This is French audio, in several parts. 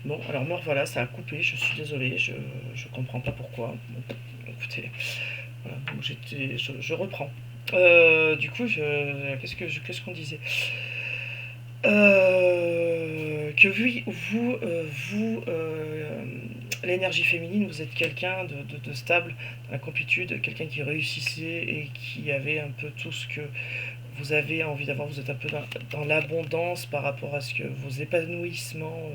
Bon, alors me revoilà, ça a coupé, je suis désolé, je comprends pas pourquoi. Bon, écoutez, voilà, donc je reprends. Du coup, qu'est-ce qu'on disait? Que oui, l'énergie féminine, vous êtes quelqu'un de stable, dans la complétude, quelqu'un qui réussissait et qui avait un peu tout ce que vous avez envie d'avoir. Vous êtes un peu dans l'abondance par rapport à ce que vos épanouissements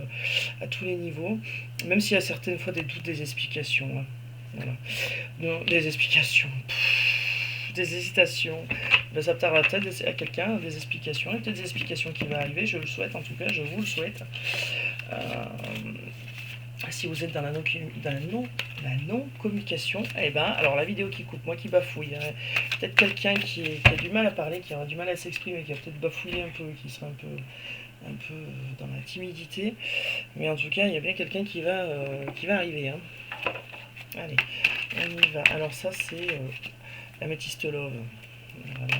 à tous les niveaux, même s'il y a certaines fois des doutes, des explications, hein. Voilà. Non, des explications. Des hésitations. Ben, ça tarde peut-être à quelqu'un des explications. Il y a peut-être des explications qui vont arriver, je le souhaite en tout cas, je vous le souhaite. Euh, Si vous êtes dans la non-communication, eh ben, alors la vidéo qui coupe, moi qui bafouille, hein, peut-être quelqu'un qui a du mal à parler, qui aura du mal à s'exprimer, qui va peut-être bafouiller un peu, qui sera un peu dans la timidité, mais en tout cas, il y a bien quelqu'un qui va arriver, hein. Allez, on y va. Alors ça, c'est Amethyst Love. Voilà.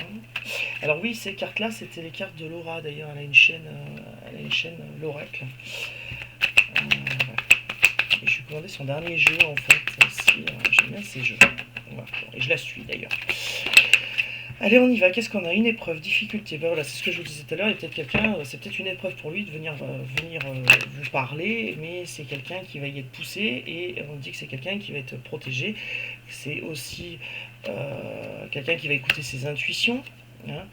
Alors oui, ces cartes-là, c'était les cartes de Laura. D'ailleurs, elle a une chaîne l'Oracle. Et je suis commandé son dernier jeu en fait. Aussi, j'aime bien ces jeux. Voilà. Et je la suis d'ailleurs. Allez, on y va. Qu'est-ce qu'on a? Une épreuve, difficulté. Ben voilà, c'est ce que je vous disais tout à l'heure. Il y a peut-être quelqu'un, c'est peut-être une épreuve pour lui de venir vous parler, mais c'est quelqu'un qui va y être poussé et on dit que c'est quelqu'un qui va être protégé. C'est aussi quelqu'un qui va écouter ses intuitions. Hein,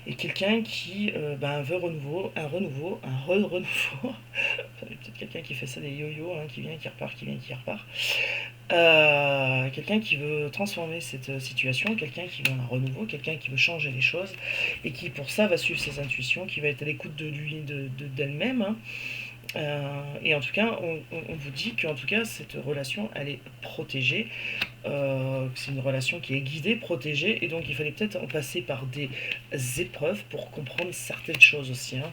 et quelqu'un qui veut renouveau. Peut-être quelqu'un qui fait ça des yo-yo, hein, qui vient, qui repart, qui vient, qui repart. Quelqu'un qui veut transformer cette situation, quelqu'un qui veut un renouveau, quelqu'un qui veut changer les choses et qui pour ça va suivre ses intuitions, qui va être à l'écoute de lui, d'elle-même. Hein. Et en tout cas, on vous dit qu'en tout cas, cette relation, elle est protégée. C'est une relation qui est guidée, protégée, et donc il fallait peut-être en passer par des épreuves pour comprendre certaines choses aussi. Hein.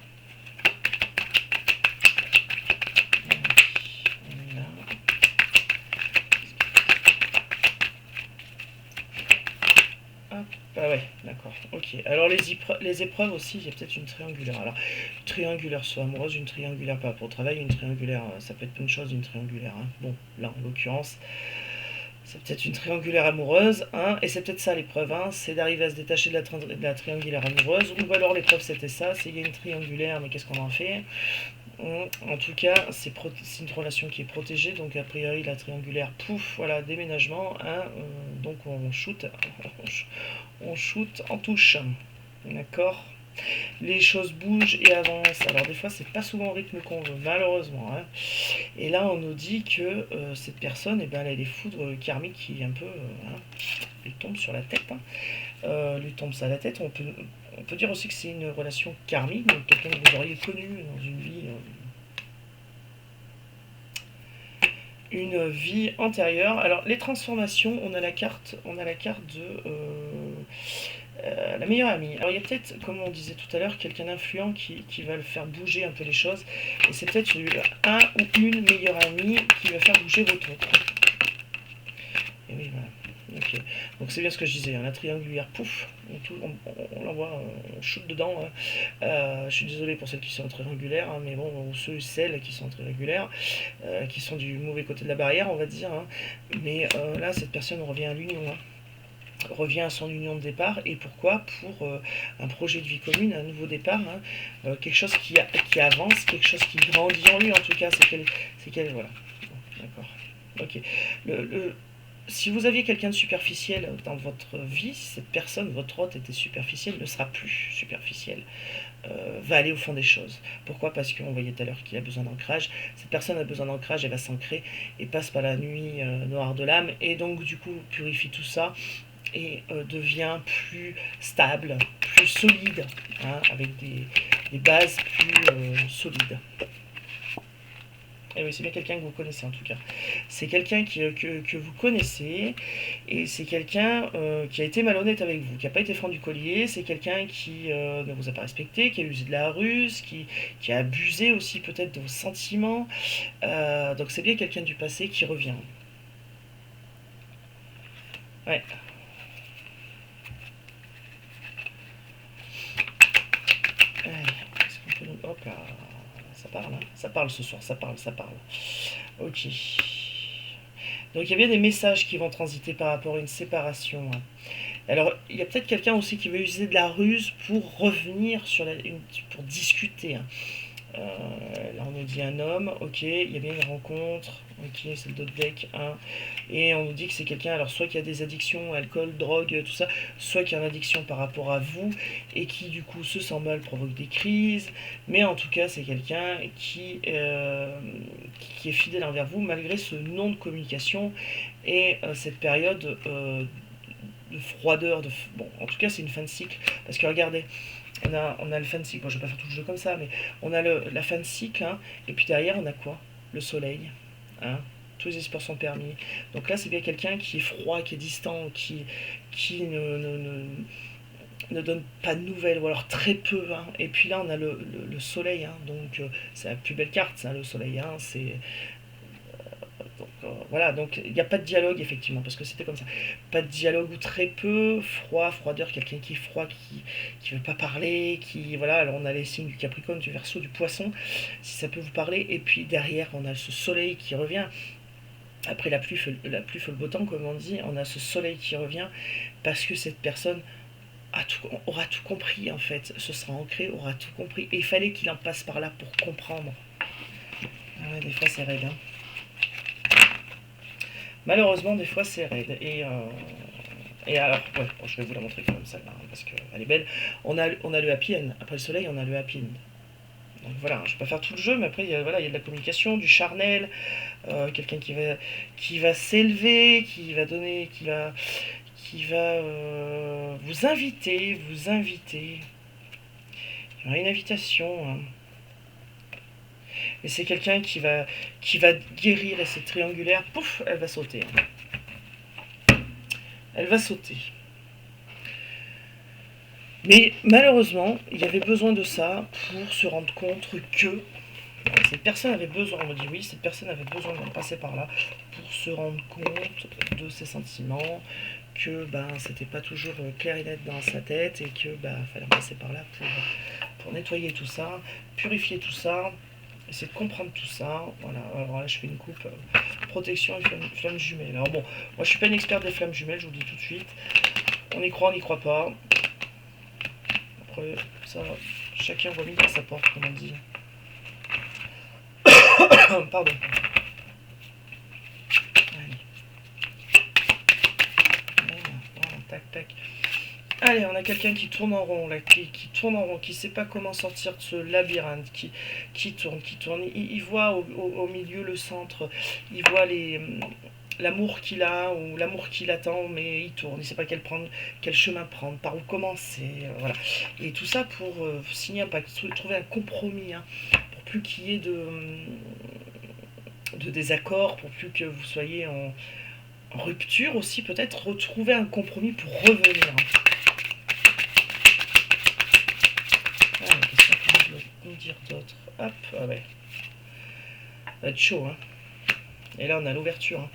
Ah ouais, d'accord. Ok. Alors les épreuves aussi, il y a peut-être une triangulaire. Alors, une triangulaire soit amoureuse, une triangulaire pas pour le travail, une triangulaire, ça peut être plein de choses, une triangulaire. Hein. Bon, là en l'occurrence, c'est peut-être une triangulaire amoureuse, hein, et c'est peut-être ça l'épreuve, hein, c'est d'arriver à se détacher de la triangulaire amoureuse, ou alors l'épreuve c'était ça, c'est il y a une triangulaire, mais qu'est-ce qu'on en fait? En tout cas, c'est une relation qui est protégée, donc a priori la triangulaire, pouf, voilà, déménagement, hein, donc on shoot en touche, d'accord. Les choses bougent et avancent. Alors des fois, c'est pas souvent au rythme qu'on veut, malheureusement. Hein. Et là, on nous dit que cette personne, eh ben, elle a des foudres karmiques qui un peu, hein, lui tombent sur la tête. Hein. Lui tombe ça à la tête. On peut dire aussi que c'est une relation karmique, donc quelqu'un que vous auriez connu dans une vie antérieure. Alors les transformations, on a la carte de la meilleure amie. Alors il y a peut-être, comme on disait tout à l'heure, quelqu'un d'influent qui va le faire bouger un peu les choses. Et c'est peut-être un ou une meilleure amie qui va faire bouger votre autre. Et oui, voilà. Ok. Donc c'est bien ce que je disais, hein, la triangulaire, pouf, on l'envoie, on shoot dedans. Hein. Je suis désolé pour celles qui sont triangulaires, hein, mais bon, ceux et celles qui sont triangulaires, qui sont du mauvais côté de la barrière, on va dire. Hein. Mais là, cette personne revient à l'union. Hein. Revient à son union de départ. Et pourquoi? Pour un projet de vie commune, un nouveau départ, hein, quelque chose qui avance, quelque chose qui grandit en lui en tout cas. Voilà. Bon, d'accord. Ok. Si vous aviez quelqu'un de superficiel dans votre vie, si cette personne, votre hôte, était superficielle, ne sera plus superficielle. Va aller au fond des choses. Pourquoi? Parce qu'on voyait tout à l'heure qu'il a besoin d'ancrage. Cette personne a besoin d'ancrage, elle va s'ancrer et passe par la nuit noire de l'âme et donc du coup purifie tout ça et devient plus stable, plus solide, hein, avec des bases plus solides. Et oui, c'est bien quelqu'un que vous connaissez en tout cas. C'est quelqu'un que vous connaissez et c'est quelqu'un qui a été malhonnête avec vous, qui n'a pas été franc du collier. C'est quelqu'un qui ne vous a pas respecté, qui a usé de la ruse, qui a abusé aussi peut-être de vos sentiments. Donc c'est bien quelqu'un du passé qui revient. Ouais. Allez, est-ce qu'on peut nous... Hop là, ça parle, hein. Ça parle ce soir, ça parle, ça parle. Ok. Donc il y a bien des messages qui vont transiter par rapport à une séparation, hein. Alors, il y a peut-être quelqu'un aussi qui veut user de la ruse pour revenir sur pour discuter, hein. Là, on nous dit un homme, ok, il y a bien une rencontre, ok, c'est le dos de deck, 1. Et on nous dit que c'est quelqu'un, alors soit qui a des addictions, alcool, drogue, tout ça, soit qui a une addiction par rapport à vous, et qui du coup se sent mal, provoque des crises, mais en tout cas, c'est quelqu'un qui est fidèle envers vous, malgré ce non de communication, et cette période de froideur, bon, en tout cas, c'est une fin de cycle, parce que regardez, on a le fan cycle, bon, je vais pas faire tout le jeu comme ça, mais on a la fan cycle, hein, et puis derrière on a quoi? Le soleil, hein, tous les espoirs sont permis. Donc là c'est bien quelqu'un qui est froid, qui est distant, qui ne donne pas de nouvelles, ou alors très peu, hein. Et puis là on a le soleil, hein, donc c'est la plus belle carte, ça, le soleil, hein, c'est voilà, donc il n'y a pas de dialogue effectivement, parce que c'était comme ça. Pas de dialogue ou très peu, froideur, quelqu'un qui est froid, qui veut pas parler, qui voilà. Alors on a les signes du Capricorne, du Verseau, du Poisson, si ça peut vous parler. Et puis derrière on a ce soleil qui revient. Après la pluie fait le beau temps, comme on dit, on a ce soleil qui revient parce que cette personne aura tout compris en fait, se sera ancré, aura tout compris. Et il fallait qu'il en passe par là pour comprendre. Ah ouais, des fois c'est raide, hein. Malheureusement, des fois, c'est raide. Et alors, ouais, bon, je vais vous la montrer quand même, celle-là, hein, parce qu'elle est belle. On a le happy end. Après le soleil, on a le happy end. Donc voilà, je vais pas faire tout le jeu, mais après, voilà, il y a de la communication, du charnel, quelqu'un qui va s'élever, qui va donner, qui va vous inviter. Il y aura une invitation, hein. Et c'est quelqu'un qui va guérir, et c'est triangulaire, pouf, elle va sauter, hein. Elle va sauter. Mais malheureusement, il y avait besoin de ça pour se rendre compte que cette personne avait besoin, on me dit oui, cette personne avait besoin de passer par là pour se rendre compte de ses sentiments, que c'était pas toujours clair et net dans sa tête, et que fallait passer par là pour nettoyer tout ça, purifier tout ça, essayer de comprendre tout ça. Voilà, alors là je fais une coupe protection et flamme jumelle. Alors bon, moi je suis pas une experte des flammes jumelles, je vous le dis tout de suite. On y croit, on n'y croit pas. Après, ça, chacun voit midi à sa porte, comme on dit. Pardon. Allez. Voilà, tac, tac. Allez, on a quelqu'un qui tourne en rond, là, qui tourne en rond, qui sait pas comment sortir de ce labyrinthe, qui tourne. Il voit au milieu le centre, il voit l'amour qu'il a ou l'amour qu'il attend, mais il tourne, il sait pas quel chemin prendre, par où commencer, voilà. Et tout ça pour signer un pacte, trouver un compromis, hein, pour plus qu'il y ait de désaccords, pour plus que vous soyez en rupture aussi, peut-être retrouver un compromis pour revenir, hein. Qu'est-ce qu'on peut dire d'autre? Hop, ah ouais. Ça va être chaud, hein. Et là, on a l'ouverture, hein.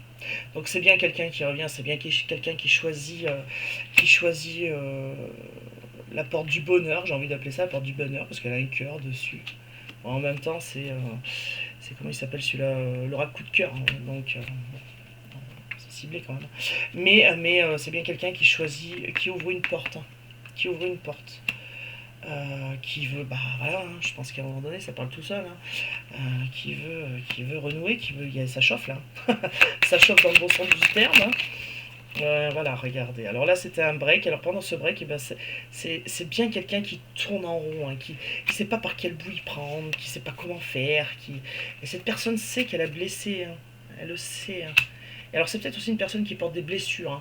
Donc c'est bien quelqu'un qui revient, c'est bien quelqu'un qui choisit la porte du bonheur, j'ai envie d'appeler ça la porte du bonheur, parce qu'elle a un cœur dessus. Bon, en même temps, c'est comment il s'appelle celui-là, l'oracle coup de cœur, hein. Donc c'est ciblé quand même. Mais c'est bien quelqu'un qui choisit, qui ouvre une porte, hein. Qui ouvre une porte. Qui veut, voilà, hein, je pense qu'à un moment donné ça parle tout seul, hein, qui veut renouer, ça chauffe là, ça chauffe dans le bon sens du terme, hein. Voilà, regardez, alors là c'était un break, alors pendant ce break, c'est bien quelqu'un qui tourne en rond, hein, qui sait pas par quel bout y prendre, qui sait pas comment faire, et cette personne sait qu'elle a blessé, hein, elle le sait, hein. Alors c'est peut-être aussi une personne qui porte des blessures,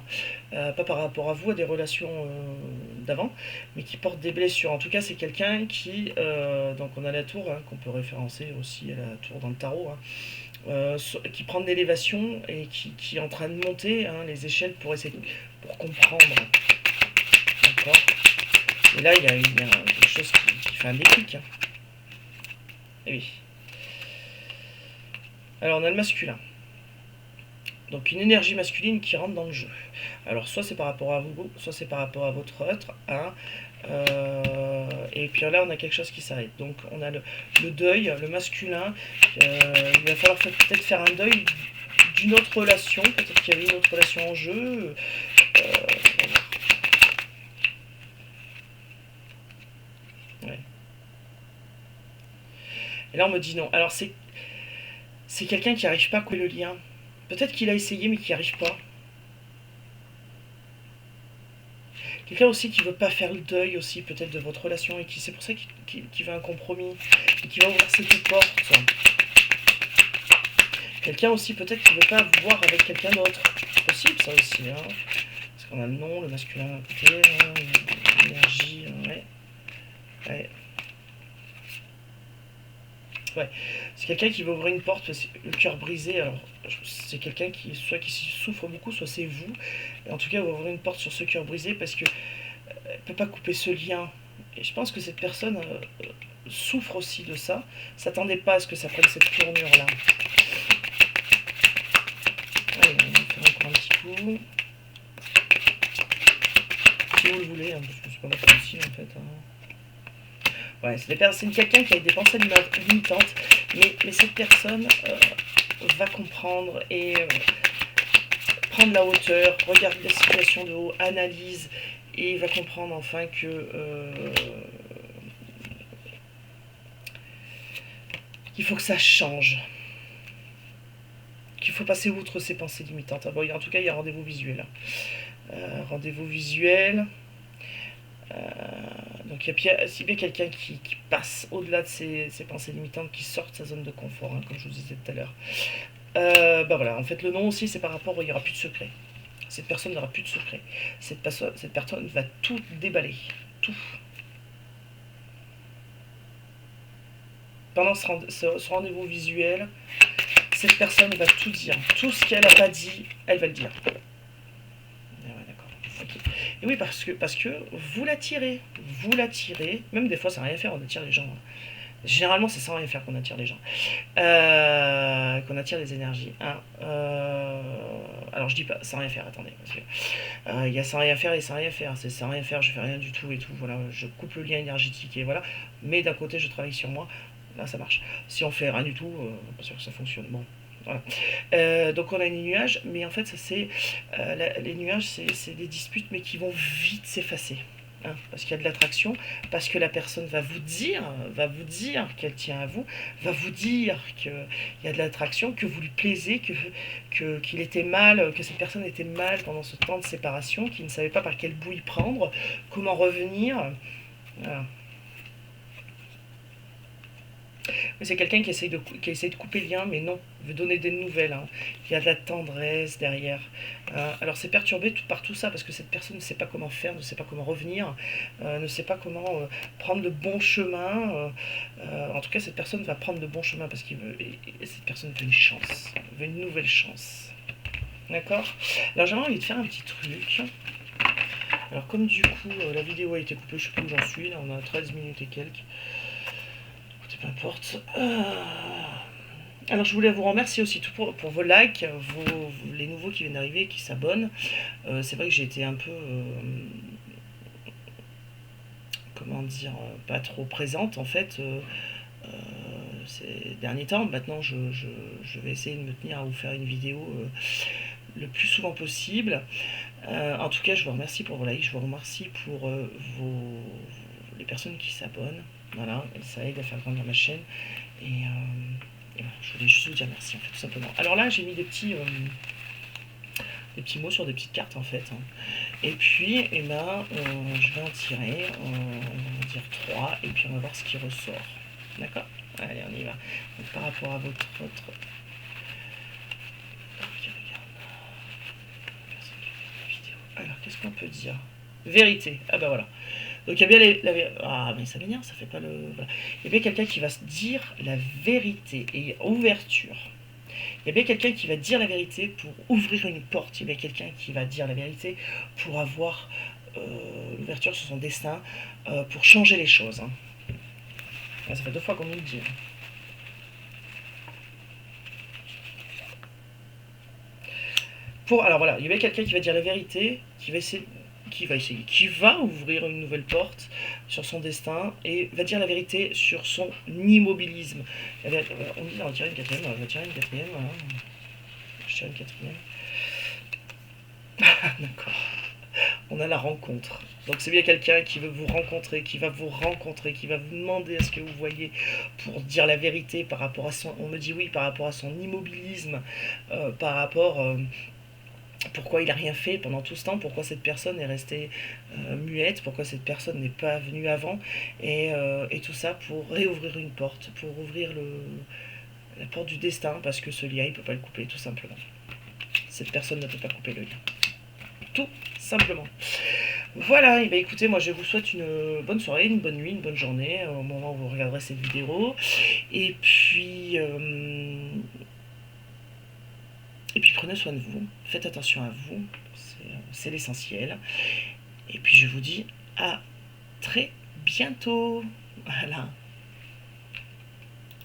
hein, pas par rapport à vous, à des relations d'avant, mais qui porte des blessures. En tout cas, c'est quelqu'un donc on a la tour, hein, qu'on peut référencer aussi à la tour dans le tarot, hein, qui prend de l'élévation et qui est en train de monter, hein, les échelles pour essayer pour comprendre. D'accord. Et là, il y a quelque chose qui fait un déclic, hein. Et oui. Alors on a le masculin. Donc une énergie masculine qui rentre dans le jeu. Alors soit c'est par rapport à vous, soit c'est par rapport à votre autre. Hein. Et puis là on a quelque chose qui s'arrête. Donc on a le deuil, le masculin. Il va falloir peut-être faire un deuil d'une autre relation. Peut-être qu'il y avait une autre relation en jeu. Ouais. Et là on me dit non. Alors c'est quelqu'un qui n'arrive pas à couper le lien. Peut-être qu'il a essayé mais qui n'y arrive pas. Quelqu'un aussi qui veut pas faire le deuil aussi peut-être de votre relation et qui c'est pour ça qu'il veut un compromis et qui va ouvrir cette porte. Quelqu'un aussi peut-être qui veut pas vous voir avec quelqu'un d'autre. C'est possible ça aussi. Hein. Parce qu'on a le nom, le masculin à côté, hein, l'énergie, ouais. Ouais. Ouais. C'est quelqu'un qui veut ouvrir une porte, le cœur brisé. Alors, c'est quelqu'un qui soit qui souffre beaucoup, soit c'est vous. Et en tout cas, il va ouvrir une porte sur ce cœur brisé parce que elle peut pas couper ce lien. Et je pense que cette personne souffre aussi de ça. S'attendait pas à ce que ça prenne cette tournure là. Allez, on va faire encore un petit coup. Si vous le voulez, hein, parce que c'est pas ma ici en fait. Hein. Ouais, c'est quelqu'un qui a des pensées limitantes, mais cette personne va comprendre et prendre la hauteur, regarder la situation de haut, analyse, et va comprendre enfin que qu'il faut que ça change, qu'il faut passer outre ces pensées limitantes. Ah bon, en tout cas, il y a rendez-vous visuel. Rendez-vous visuel. Donc il y a si bien quelqu'un qui passe au-delà de ses pensées limitantes, qui sort de sa zone de confort, hein, comme je vous disais tout à l'heure. Bah voilà, en fait le nom aussi c'est par rapport, il n'y aura plus de secret. Cette personne n'aura plus de secret. Cette personne va tout déballer. Tout. Pendant ce rendez-vous visuel, cette personne va tout dire. Tout ce qu'elle n'a pas dit, elle va le dire. Okay. Et oui, parce que vous l'attirez. Vous l'attirez. Même des fois, ça n'a rien à faire, on attire les gens. Généralement, c'est sans rien faire qu'on attire les gens. Qu'on attire les énergies. Hein. Alors, je dis pas sans rien faire, attendez. Il y a sans rien faire et sans rien faire. C'est sans rien faire, je fais rien du tout et tout. Voilà, je coupe le lien énergétique et voilà. Mais d'un côté, je travaille sur moi. Là, ça marche. Si on fait rien du tout, pas sûr que ça fonctionne. Bon. Voilà. Donc on a les nuages, mais en fait ça c'est les nuages c'est des disputes mais qui vont vite s'effacer. Hein, parce qu'il y a de l'attraction, parce que la personne va vous dire qu'elle tient à vous, va vous dire qu'il y a de l'attraction, que vous lui plaisez, qu'il était mal, que cette personne était mal pendant ce temps de séparation, qu'il ne savait pas par quel bout y prendre, comment revenir. Voilà. C'est quelqu'un qui essaye de couper le lien, mais non, veut donner des nouvelles. Hein. Il y a de la tendresse derrière. Alors c'est perturbé par tout ça, parce que cette personne ne sait pas comment faire, ne sait pas comment revenir, ne sait pas comment prendre le bon chemin. En tout cas, cette personne va prendre le bon chemin, parce qu'il veut, et cette personne veut une chance, veut une nouvelle chance. D'accord? Alors j'aimerais envie de faire un petit truc. Alors comme du coup, la vidéo a été coupée, je sais pas où j'en suis, là on a 13 minutes et quelques. Peu importe. Alors je voulais vous remercier aussi tout pour vos likes, les nouveaux qui viennent d'arriver, qui s'abonnent. C'est vrai que j'ai été un peu, comment dire, pas trop présente en fait ces derniers temps. Maintenant je vais essayer de me tenir à vous faire une vidéo le plus souvent possible. En tout cas je vous remercie pour vos likes, je vous remercie pour les personnes qui s'abonnent. Voilà, ça aide à faire grandir ma chaîne. Et voilà, je voulais juste vous dire merci, en fait, tout simplement. Alors là, j'ai mis des petits mots sur des petites cartes, en fait. Hein. Et puis, je vais en tirer, on va dire 3, et puis on va voir ce qui ressort. D'accord? Allez, on y va. Donc, par rapport à votre alors, qu'est-ce qu'on peut dire? Vérité. Ah bah voilà. Donc il y a bien ah mais ça m'énerve, ça fait pas le... Voilà. Il y a bien quelqu'un qui va se dire la vérité et ouverture. Il y a bien quelqu'un qui va dire la vérité pour ouvrir une porte. Il y a bien quelqu'un qui va dire la vérité pour avoir l'ouverture sur son destin, pour changer les choses. Hein. Ah, ça fait 2 fois qu'on nous le dit. Alors voilà, il y avait quelqu'un qui va dire la vérité, qui va ouvrir une nouvelle porte sur son destin et va dire la vérité sur son immobilisme. On va tirer une quatrième, on va tirer une quatrième, voilà. Je tire une quatrième. D'accord. On a la rencontre. Donc c'est bien quelqu'un qui veut vous rencontrer, qui va vous rencontrer, qui va vous demander ce que vous voyez pour dire la vérité par rapport à son... On me dit oui, par rapport à son immobilisme, par rapport... pourquoi il n'a rien fait pendant tout ce temps, pourquoi cette personne est restée muette, pourquoi cette personne n'est pas venue avant, et tout ça pour réouvrir une porte, pour ouvrir la porte du destin, parce que ce lien, il ne peut pas le couper, tout simplement. Cette personne ne peut pas couper le lien. Tout simplement. Voilà, et bien écoutez, moi je vous souhaite une bonne soirée, une bonne nuit, une bonne journée au moment où vous regarderez cette vidéo. Et puis prenez soin de vous, faites attention à vous, c'est l'essentiel. Et puis je vous dis à très bientôt. Voilà.